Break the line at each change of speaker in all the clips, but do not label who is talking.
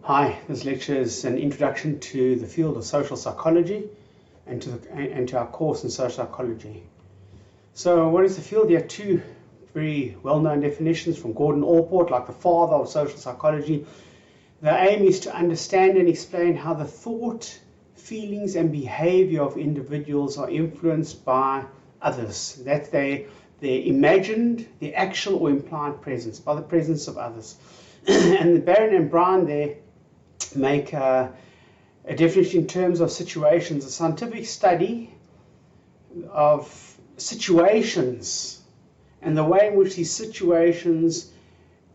Hi, this lecture is an introduction to the field of social psychology and to our course in social psychology. So what is the field? There are two very well-known definitions from Gordon Allport, like the father of social psychology. The aim is to understand and explain how the thought, feelings and behavior of individuals are influenced by others. That's their imagined, the actual or implied presence, by the presence of others. And the Barron and Brown there make a definition in terms of situations, a scientific study of situations and the way in which these situations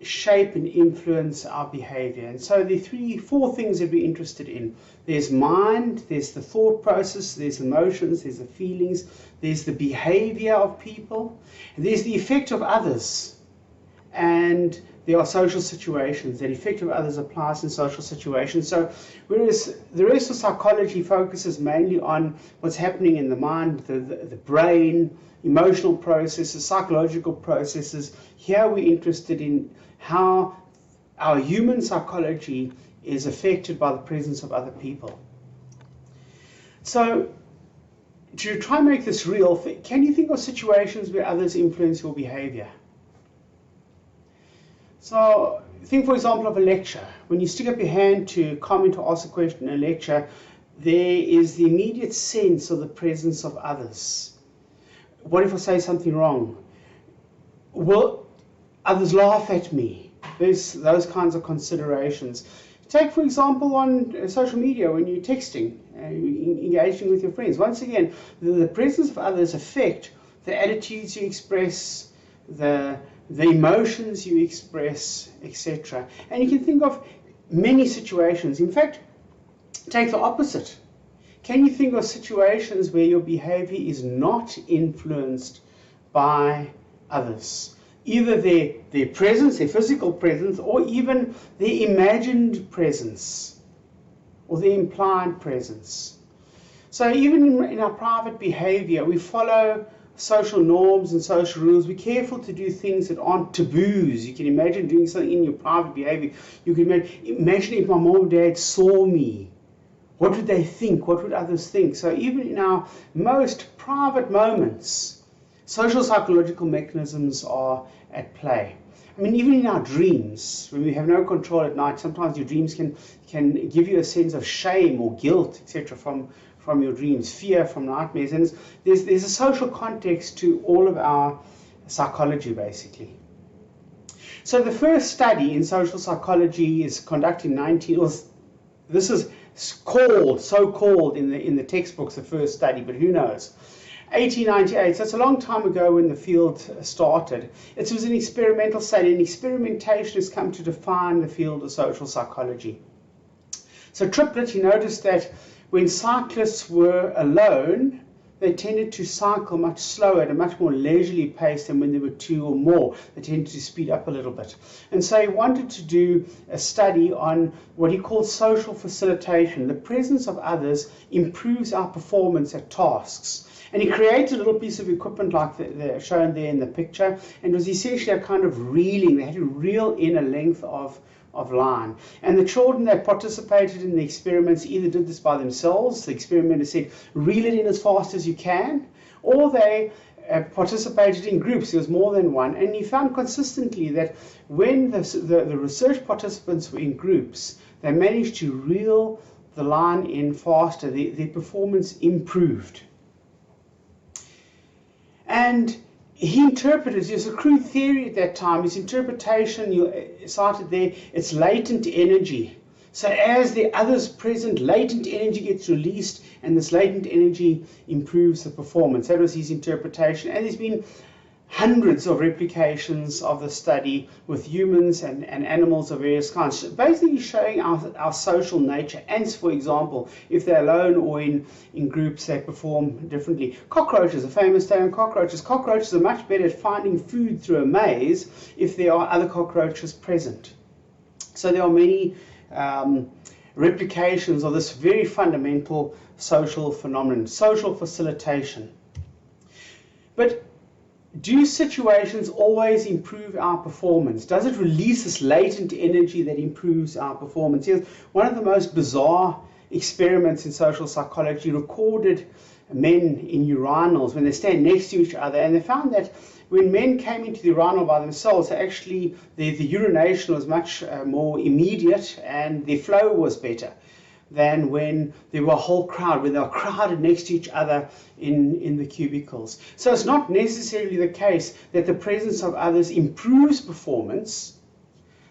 shape and influence our behavior. And so there are four things that we're interested in. There's mind, there's the thought process, there's emotions, there's the feelings, there's the behavior of people, and there's the effect of others. And there are social situations. That effect of others applies in social situations. So whereas the rest of psychology focuses mainly on what's happening in the mind, the brain, emotional processes, psychological processes, here we're interested in how our human psychology is affected by the presence of other people. So to try and make this real, can you think of situations where others influence your behavior? So think, for example, of a lecture. When you stick up your hand to comment or ask a question in a lecture, there is the immediate sense of the presence of others. What if I say something wrong? Will others laugh at me? There's those kinds of considerations. Take, for example, on social media when you're texting, engaging with your friends. Once again, the presence of others affect the attitudes you express, the emotions you express, etc. And you can think of many situations. In fact, take the opposite. Can you think of situations where your behavior is not influenced by others? Either their presence, their physical presence, or even their imagined presence, or their implied presence. So even in our private behavior, we follow social norms and social rules. We're careful to do things that aren't taboos. You can imagine doing something in your private behavior. You can imagine if my mom and dad saw me. What would they think? What would others think? So even in our most private moments, social psychological mechanisms are at play. I mean, even in our dreams, when we have no control at night, sometimes your dreams can give you a sense of shame or guilt, etc., from your dreams, fear from nightmares. And there's a social context to all of our psychology, basically. So the first study in social psychology is conducted in this is so-called in the textbooks, the first study, but who knows. 1898, so it's a long time ago when the field started. It was an experimental study, and experimentation has come to define the field of social psychology. So Triplett, he noticed that when cyclists were alone, they tended to cycle much slower at a much more leisurely pace than when there were two or more. They tended to speed up a little bit. And so he wanted to do a study on what he called social facilitation. The presence of others improves our performance at tasks. And he created a little piece of equipment like they're shown there in the picture, and it was essentially a kind of reeling. They had to reel in a length of line. And the children that participated in the experiments either did this by themselves. The experimenter said, reel it in as fast as you can, or they participated in groups. There was more than one. And he found consistently that when the research participants were in groups, they managed to reel the line in faster. Their performance improved. And he interpreted, there's a crude theory at that time, his interpretation, you cited there, it's latent energy. So as the others present, latent energy gets released, and this latent energy improves the performance. That was his interpretation. And there's been hundreds of replications of the study with humans and animals of various kinds, basically showing our social nature. Ants, for example, if they're alone or in groups, they perform differently. Cockroaches, a famous study on cockroaches. Cockroaches are much better at finding food through a maze if there are other cockroaches present. So there are many replications of this very fundamental social phenomenon, social facilitation. But do situations always improve our performance? Does it release this latent energy that improves our performance? Here's one of the most bizarre experiments in social psychology recorded men in urinals when they stand next to each other, and they found that when men came into the urinal by themselves, actually the urination was much more immediate and the flow was better than when there were a whole crowd, when they were crowded next to each other in the cubicles. So it's not necessarily the case that the presence of others improves performance.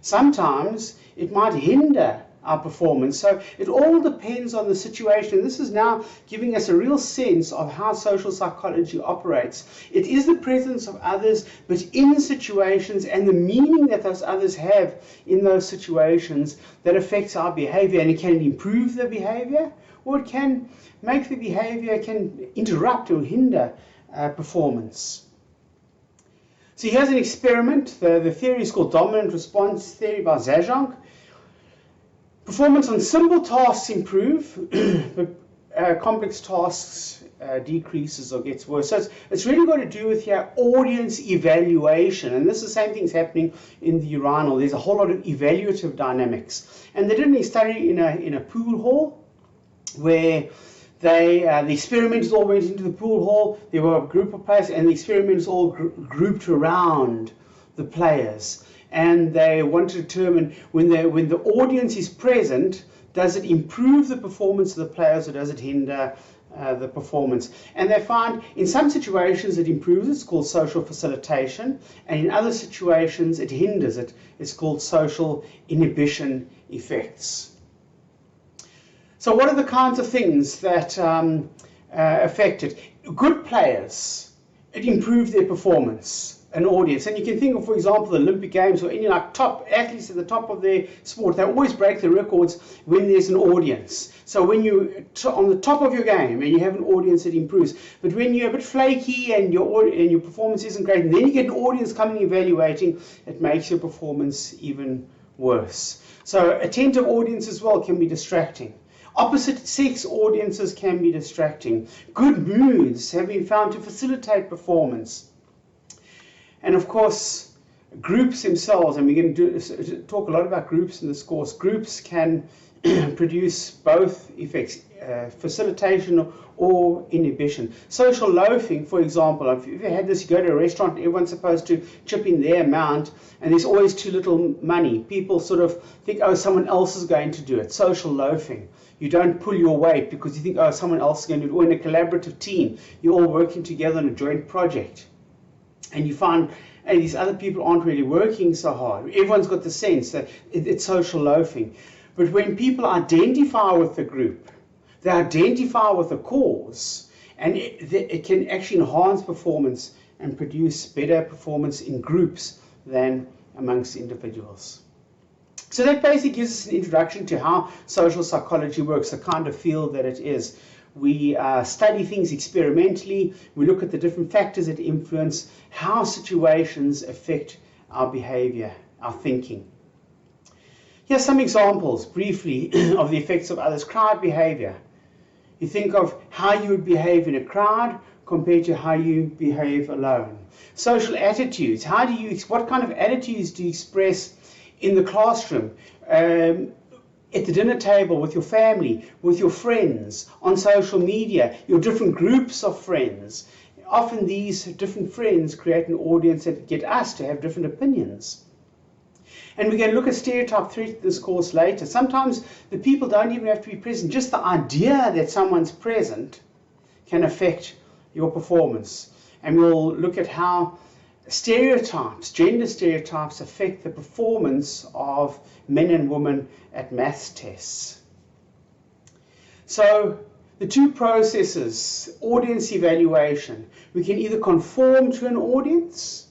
Sometimes it might hinder our performance. So it all depends on the situation. This is now giving us a real sense of how social psychology operates. It is the presence of others, but in situations and the meaning that those others have in those situations that affects our behavior, and it can improve the behavior, or it can make the behavior, can interrupt or hinder performance. So here's an experiment. The theory is called dominant response theory by Zajanc. Performance on simple tasks improve, but complex tasks decreases or gets worse. So it's really got to do with here audience evaluation, and this is the same thing's happening in the urinal. There's a whole lot of evaluative dynamics, and they did a study in a pool hall where the experimenters all went into the pool hall. There were a group of players, and the experimenters all grouped around the players. And they want to determine when the audience is present, does it improve the performance of the players or does it hinder the performance? And they find in some situations it improves, it's called social facilitation, and in other situations it hinders it, it's called social inhibition effects. So what are the kinds of things that affect it? Good players, it improved their performance. An audience, and you can think of, for example, the Olympic Games or any like top athletes at the top of their sport. They always break the records when there's an audience. So when you're on the top of your game and you have an audience, it improves. But when you're a bit flaky and your performance isn't great, and then you get an audience coming evaluating, it makes your performance even worse. So attentive audience as well can be distracting. Opposite sex audiences can be distracting. Good moods have been found to facilitate performance. And of course, groups themselves, and we're going to talk a lot about groups in this course, groups can produce both effects, facilitation or inhibition. Social loafing, for example, if you've ever had this, you go to a restaurant, everyone's supposed to chip in their amount, and there's always too little money. People sort of think, oh, someone else is going to do it. Social loafing. You don't pull your weight because you think, oh, someone else is going to do it. Or in a collaborative team, you're all working together on a joint project. And you find, hey, these other people aren't really working so hard. Everyone's got the sense that it's social loafing. But when people identify with the group, they identify with the cause, and it can actually enhance performance and produce better performance in groups than amongst individuals. So that basically gives us an introduction to how social psychology works, the kind of field that it is. We study things experimentally. We look at the different factors that influence how situations affect our behavior, our thinking. Here's some examples, briefly, of the effects of others. Crowd behavior. You think of how you would behave in a crowd compared to how you behave alone. Social attitudes. What kind of attitudes do you express in the classroom? At the dinner table, with your family, with your friends, on social media, your different groups of friends. Often these different friends create an audience that get us to have different opinions. And we're going to look at stereotype 3 in this course later. Sometimes the people don't even have to be present. Just the idea that someone's present can affect your performance. And we'll look at how stereotypes, gender stereotypes, affect the performance of men and women at maths tests. So the two processes, audience evaluation, we can either conform to an audience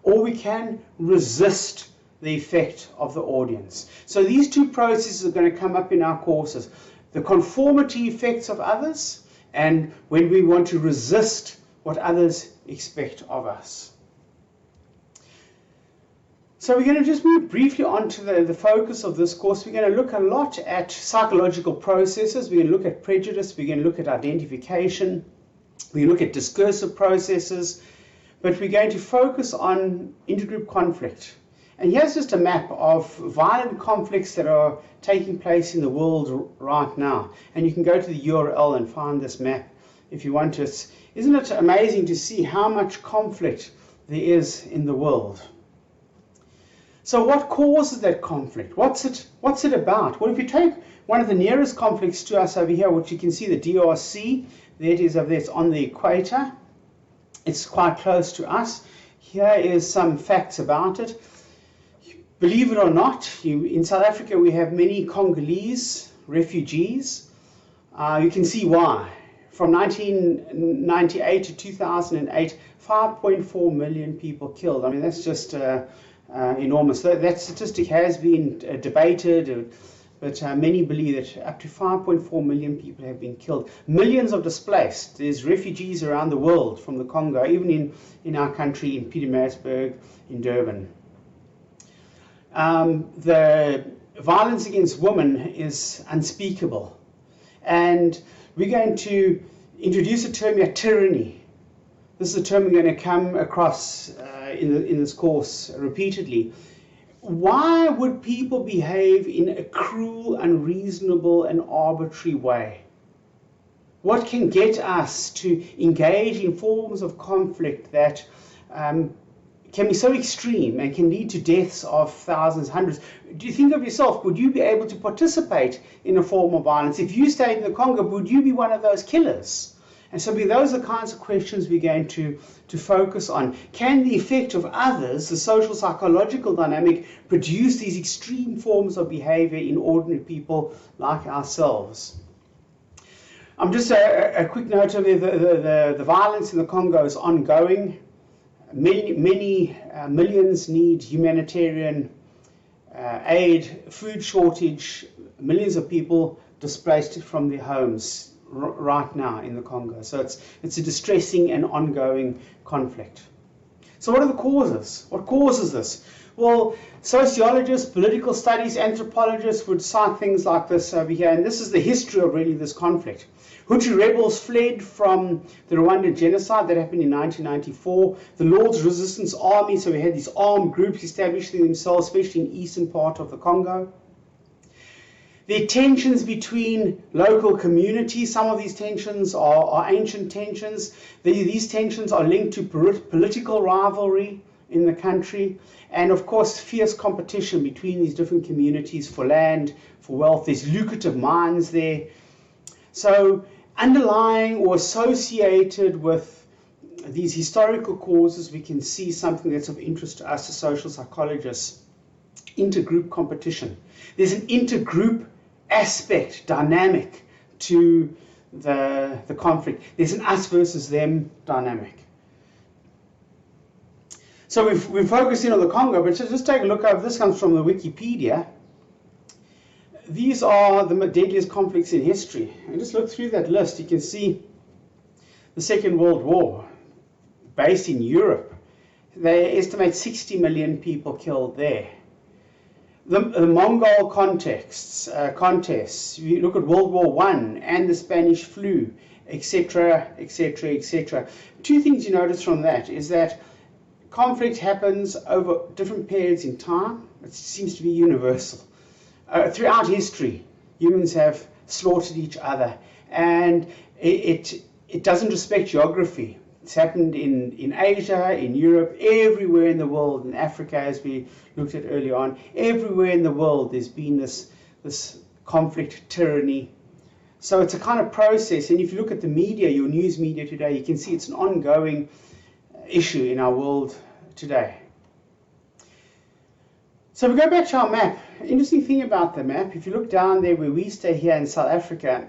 or we can resist the effect of the audience. So these two processes are going to come up in our courses. The conformity effects of others, and when we want to resist what others expect of us. So we're going to just move briefly on to the focus of this course. We're going to look a lot at psychological processes. We're going to look at prejudice. We're going to look at identification. We're going to look at discursive processes. but we're going to focus on intergroup conflict. And here's just a map of violent conflicts that are taking place in the world right now. And you can go to the URL and find this map if you want to. Isn't it amazing to see how much conflict there is in the world? So what causes that conflict? What's it about? Well, if you take one of the nearest conflicts to us over here, which you can see the DRC, there it is over there, it's on the equator. It's quite close to us. Here is some facts about it. Believe it or not, in South Africa we have many Congolese refugees. You can see why. From 1998 to 2008, 5.4 million people killed. I mean, that's just enormous. That statistic has been debated, but many believe that up to 5.4 million people have been killed. Millions of displaced. There's refugees around the world from the Congo, even in our country, in Pietermaritzburg, in Durban. The violence against women is unspeakable. And we're going to introduce a term here, tyranny. This is a term we're going to come across in this course repeatedly. Why would people behave in a cruel, unreasonable, and arbitrary way? What can get us to engage in forms of conflict that can be so extreme and can lead to deaths of thousands, hundreds? Do you think of yourself, would you be able to participate in a form of violence? If you stayed in the Congo, would you be one of those killers? And so those are the kinds of questions we're going to focus on. Can the effect of others, the social psychological dynamic, produce these extreme forms of behavior in ordinary people like ourselves? Just a quick note of the violence in the Congo is ongoing. Many millions need humanitarian aid, food shortage, millions of people displaced from their homes right now in the Congo. So it's a distressing and ongoing conflict. So what are the causes? What causes this? Well, sociologists, political studies, anthropologists would cite things like this over here, and this is the history of really this conflict. Hutu rebels fled from the Rwandan genocide that happened in 1994. The Lord's Resistance Army, so we had these armed groups establishing themselves, especially in the eastern part of the Congo. There are tensions between local communities. Some of these tensions are ancient tensions. These tensions are linked to political rivalry in the country, and of course fierce competition between these different communities for land, for wealth. There's lucrative mines there. So underlying or associated with these historical causes, we can see something that's of interest to us as social psychologists: intergroup competition. There's an intergroup aspect, dynamic to the conflict. There's an us versus them dynamic. So we're focusing on the Congo, but just take a look over. This comes from the Wikipedia. These are the deadliest conflicts in history. And just look through that list. You can see the Second World War, based in Europe. They estimate 60 million people killed there. The Mongol contests, you look at World War I and the Spanish flu, etc., etc., etc. Two things you notice from that is that conflict happens over different periods in time. It seems to be universal. Throughout history, humans have slaughtered each other, and it doesn't respect geography. It's happened in Asia, in Europe, everywhere in the world, in Africa, as we looked at earlier on. Everywhere in the world there's been this conflict, tyranny. So it's a kind of process, and if you look at the media, your news media today, you can see it's an ongoing issue in our world today. So we go back to our map. Interesting thing about the map, if you look down there where we stay here in South Africa,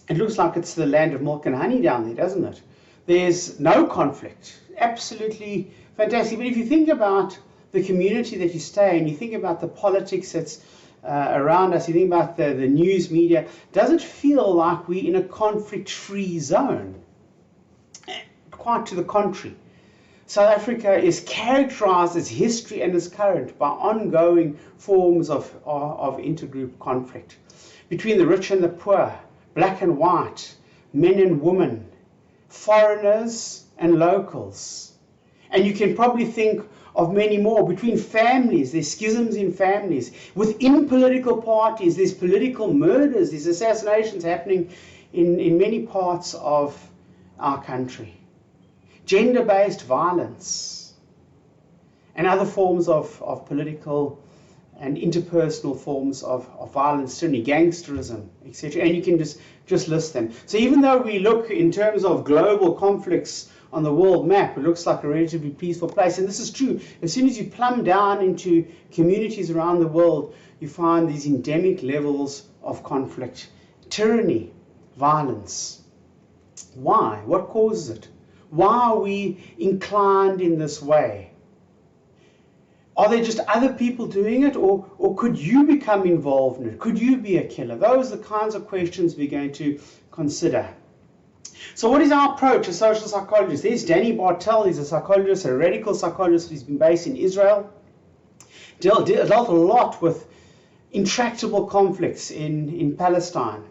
it looks like it's the land of milk and honey down there, doesn't it? There's no conflict. Absolutely fantastic. But if you think about the community that you stay in, you think about the politics that's around us, you think about the news media, does it feel like we're in a conflict-free zone? Quite to the contrary. South Africa is characterized as history and as current by ongoing forms of intergroup conflict between the rich and the poor, black and white, men and women, foreigners and locals. And you can probably think of many more. Between families, there's schisms in families. Within political parties, there's political murders, there's assassinations happening in many parts of our country. Gender-based violence and other forms of political and interpersonal forms of violence, tyranny, gangsterism, etc. And you can just list them. So even though we look in terms of global conflicts on the world map, it looks like a relatively peaceful place. And this is true. As soon as you plumb down into communities around the world, you find these endemic levels of conflict, tyranny, violence. Why? What causes it? Why are we inclined in this way? Are there just other people doing it, or could you become involved in it? Could you be a killer? Those are the kinds of questions we're going to consider. So what is our approach as social psychologists? There's Danny Bartel. He's a psychologist, a radical psychologist. He's been based in Israel. Dealt a lot with intractable conflicts in Palestine.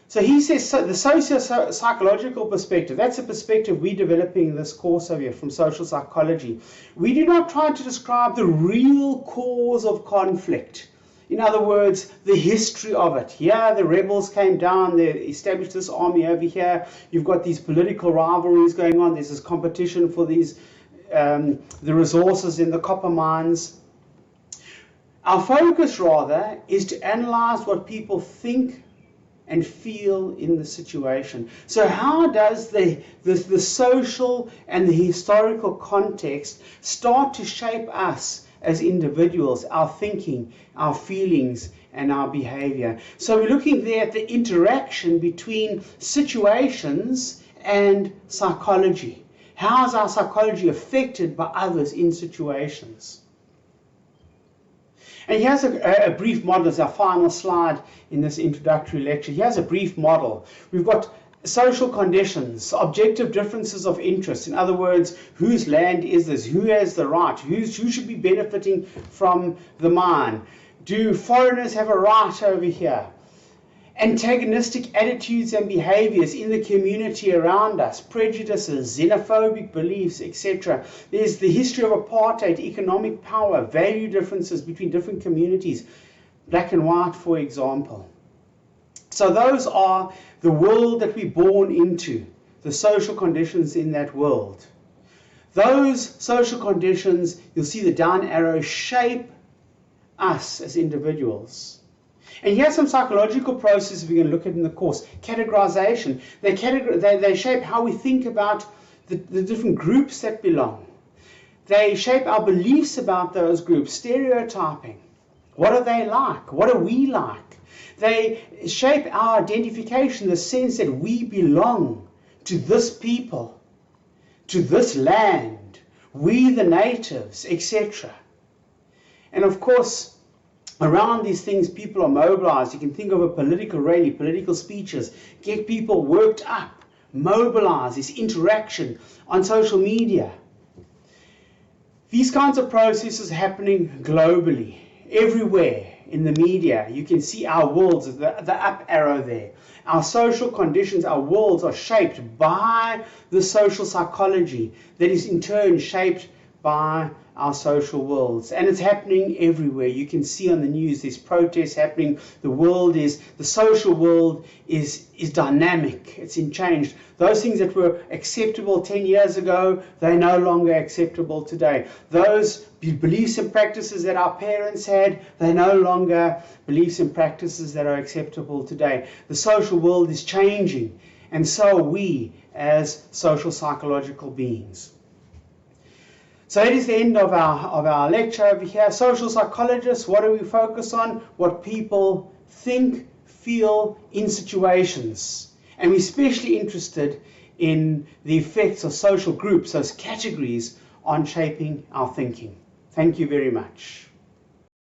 So he says the socio-psychological perspective, that's a perspective we're developing in this course over here from social psychology. We do not try to describe the real cause of conflict. In other words, the history of it. Here, the rebels came down, they established this army over here. You've got these political rivalries going on. There's this competition for these the resources in the copper mines. Our focus, rather, is to analyze what people think and feel in the situation. So how does the social and the historical context start to shape us as individuals, our thinking, our feelings, and our behavior? So we're looking there at the interaction between situations and psychology. How is our psychology affected by others in situations? And here's a brief model as our final slide in this introductory lecture. Here's a brief model. We've got social conditions, objective differences of interest. In other words, whose land is this? Who has the right? Who should be benefiting from the mine? Do foreigners have a right over here? Antagonistic attitudes and behaviors in the community around us, prejudices, xenophobic beliefs, etc. There's the history of apartheid, economic power, value differences between different communities, black and white, for example. So those are the world that we're born into, the social conditions in that world. Those social conditions, you'll see the down arrow, shape us as individuals. And here's some psychological processes we're going to look at in the course. Categorization. They shape how we think about the different groups that belong. They shape our beliefs about those groups. Stereotyping. What are they like? What are we like? They shape our identification, the sense that we belong to this people, to this land, we the natives, etc. And of course, around these things, people are mobilized. You can think of a political rally, political speeches, get people worked up, mobilize, this interaction on social media. These kinds of processes happening globally, everywhere in the media. You can see our worlds, the up arrow there. Our social conditions, our worlds are shaped by the social psychology that is in turn shaped by our social worlds. And it's happening everywhere. You can see on the news there's protests happening. The social world is dynamic. It's in change. Those things that were acceptable 10 years ago, they're no longer acceptable today. Those beliefs and practices that our parents had, they're no longer beliefs and practices that are acceptable today. The social world is changing, and so are we as social psychological beings. So that is the end of our lecture over here. Social psychologists, what do we focus on? What people think, feel in situations. And we're especially interested in the effects of social groups, those categories, on shaping our thinking. Thank you very much.